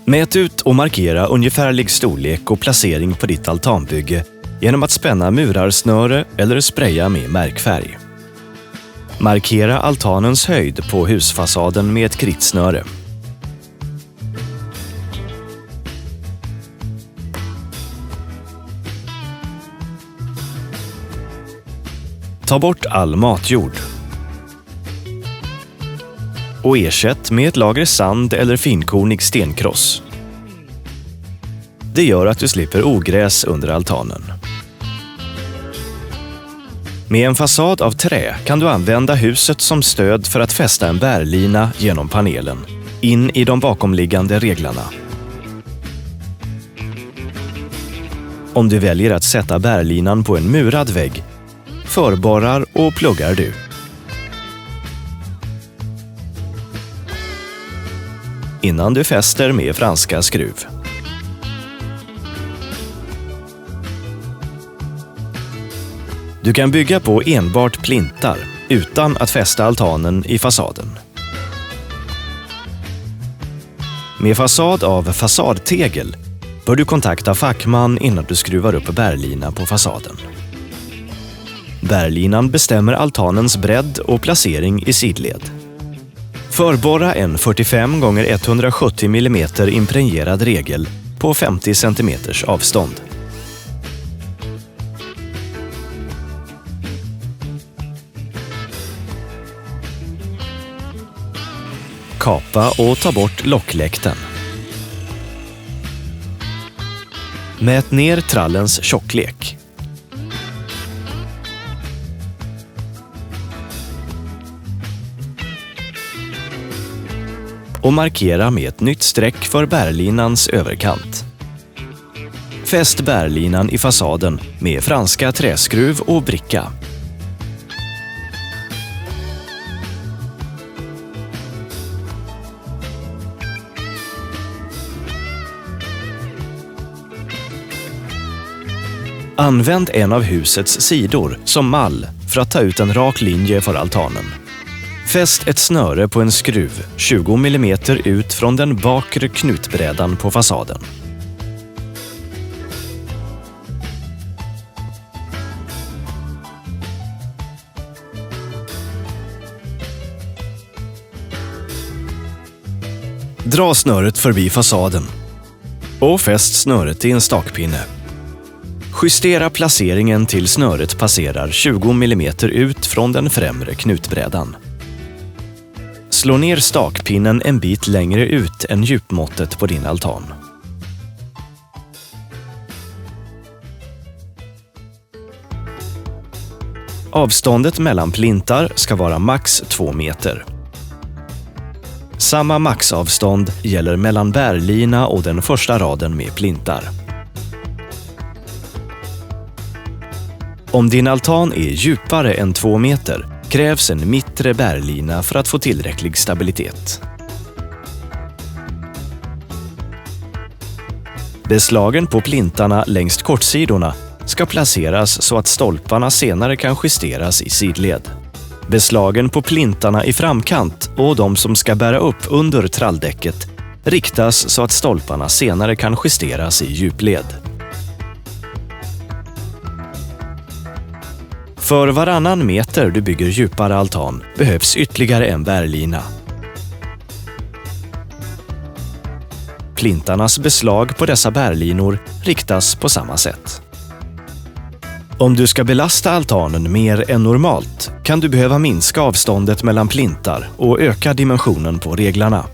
Mät ut och markera ungefärlig storlek och placering på ditt altanbygge genom att spänna murarsnöre eller spraya med märkfärg. Markera altanens höjd på husfasaden med ett krittsnöre. Ta bort all matjord och ersätt med ett lager sand eller finkornig stenkross. Det gör att du slipper ogräs under altanen. Med en fasad av trä kan du använda huset som stöd för att fästa en bärlina genom panelen, in i de bakomliggande reglarna. Om du väljer att sätta bärlinan på en murad vägg, förborrar och pluggar du. Innan du fäster med franska skruv. Du kan bygga på enbart plintar utan att fästa altanen i fasaden. Med fasad av fasadtegel bör du kontakta fackman innan du skruvar upp bärlina på fasaden. Bärlinan bestämmer altanens bredd och placering i sidled. Förborra en 45 x 170 mm impregnerad regel på 50 cm avstånd. Kapa och ta bort lockläkten. Mät ner trallens tjocklek. Och markera med ett nytt streck för bärlinans överkant. Fäst bärlinan i fasaden med franska träskruv och bricka. Använd en av husets sidor som mall för att ta ut en rak linje för altanen. Fäst ett snöre på en skruv 20 mm ut från den bakre knutbrädan på fasaden. Dra snöret förbi fasaden och fäst snöret i en stakpinne. Justera placeringen till snöret passerar 20 mm ut från den främre knutbrädan. Slå ner stakpinnen en bit längre ut än djupmåttet på din altan. Avståndet mellan plintar ska vara max 2 meter. Samma maxavstånd gäller mellan bärlina och den första raden med plintar. Om din altan är djupare än 2 meter krävs en mittre bärlina för att få tillräcklig stabilitet. Beslagen på plintarna längs kortsidorna ska placeras så att stolparna senare kan justeras i sidled. Beslagen på plintarna i framkant och de som ska bära upp under tralldäcket riktas så att stolparna senare kan justeras i djupled. För varannan meter du bygger djupare altan behövs ytterligare en bärlina. Plintarnas beslag på dessa bärlinor riktas på samma sätt. Om du ska belasta altanen mer än normalt kan du behöva minska avståndet mellan plintar och öka dimensionen på reglarna.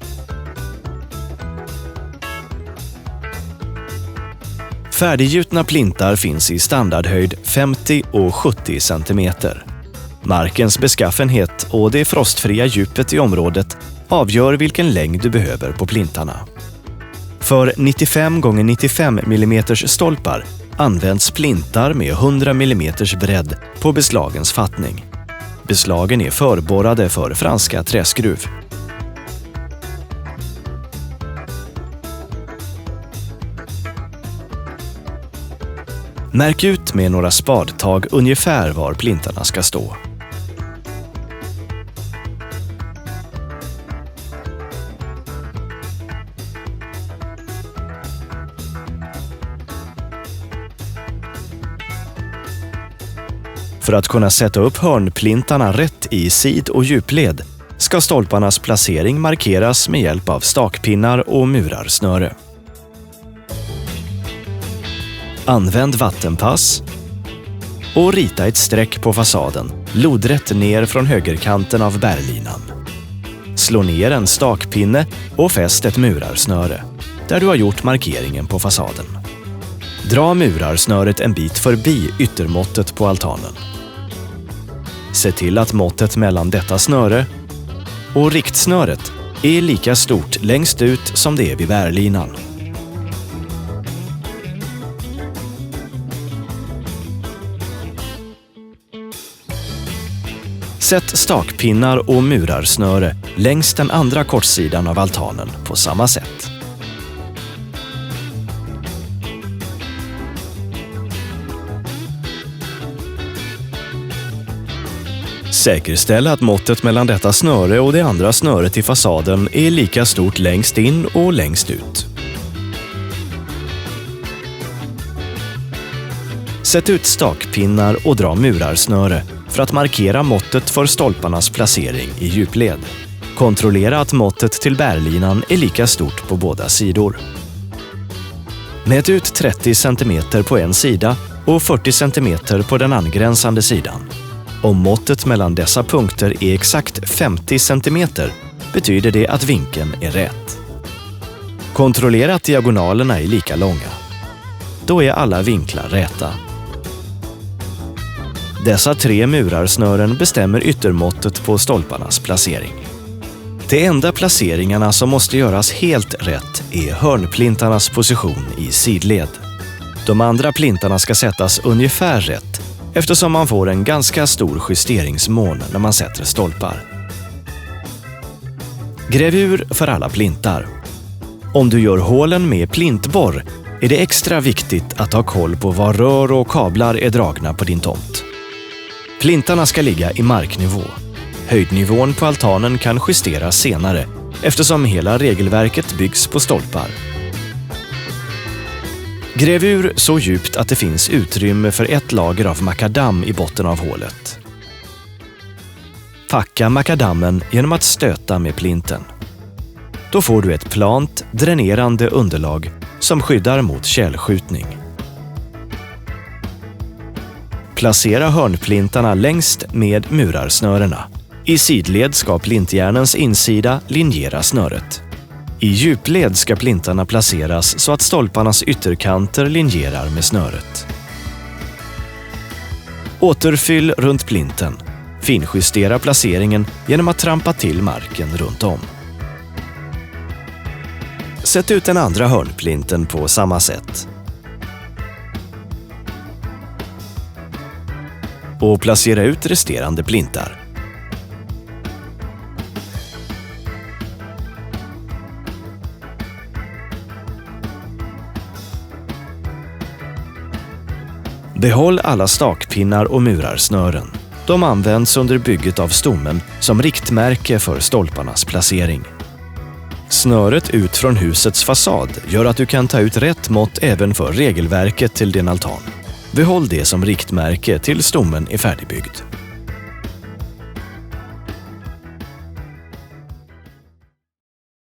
Färdiggjutna plintar finns i standardhöjd 50 och 70 cm. Markens beskaffenhet och det frostfria djupet i området avgör vilken längd du behöver på plintarna. För 95 x 95 mm stolpar används plintar med 100 mm bredd på beslagens fattning. Beslagen är förborrade för franska träskruv. Märk ut med några spadtag ungefär var plintarna ska stå. För att kunna sätta upp hörnplintarna rätt i sid- och djupled ska stolparnas placering markeras med hjälp av stakpinnar och murarsnöre. Använd vattenpass och rita ett streck på fasaden, lodrätt ner från högerkanten av bärlinan. Slå ner en stakpinne och fäst ett murarsnöre, där du har gjort markeringen på fasaden. Dra murarsnöret en bit förbi yttermåttet på altanen. Se till att måttet mellan detta snöre och riktsnöret är lika stort längst ut som det är vid bärlinan. Sätt stakpinnar och murarsnöre längs den andra kortsidan av altanen på samma sätt. Säkerställ att måttet mellan detta snöre och det andra snöret i fasaden är lika stort längst in och längst ut. Sätt ut stakpinnar och dra murarsnöre för att markera måttet för stolparnas placering i djupled. Kontrollera att måttet till bärlinan är lika stort på båda sidor. Mät ut 30 cm på en sida och 40 cm på den angränsande sidan. Om måttet mellan dessa punkter är exakt 50 cm betyder det att vinkeln är rätt. Kontrollera att diagonalerna är lika långa. Då är alla vinklar räta. Dessa 3 murarsnören bestämmer yttermåttet på stolparnas placering. De enda placeringarna som måste göras helt rätt är hörnplintarnas position i sidled. De andra plintarna ska sättas ungefär rätt eftersom man får en ganska stor justeringsmån när man sätter stolpar. Gräv ur för alla plintar. Om du gör hålen med plintborr är det extra viktigt att ha koll på var rör och kablar är dragna på din tomt. Plintarna ska ligga i marknivå. Höjdnivån på altanen kan justeras senare eftersom hela regelverket byggs på stolpar. Gräv ur så djupt att det finns utrymme för ett lager av makadam i botten av hålet. Packa makadammen genom att stöta med plinten. Då får du ett plant, dränerande underlag som skyddar mot tjälskjutning. Placera hörnplintarna längst med murarsnörena. I sidled ska plintjärnens insida linjera snöret. I djupled ska plintarna placeras så att stolparnas ytterkanter linjerar med snöret. Återfyll runt plinten. Finjustera placeringen genom att trampa till marken runt om. Sätt ut den andra hörnplinten på samma sätt. Och placera ut resterande plintar. Behåll alla stakpinnar och murarsnören. De används under bygget av stommen som riktmärke för stolparnas placering. Snöret ut från husets fasad gör att du kan ta ut rätt mått även för regelverket till din altan. Behåll det som riktmärke till stommen är färdigbyggd.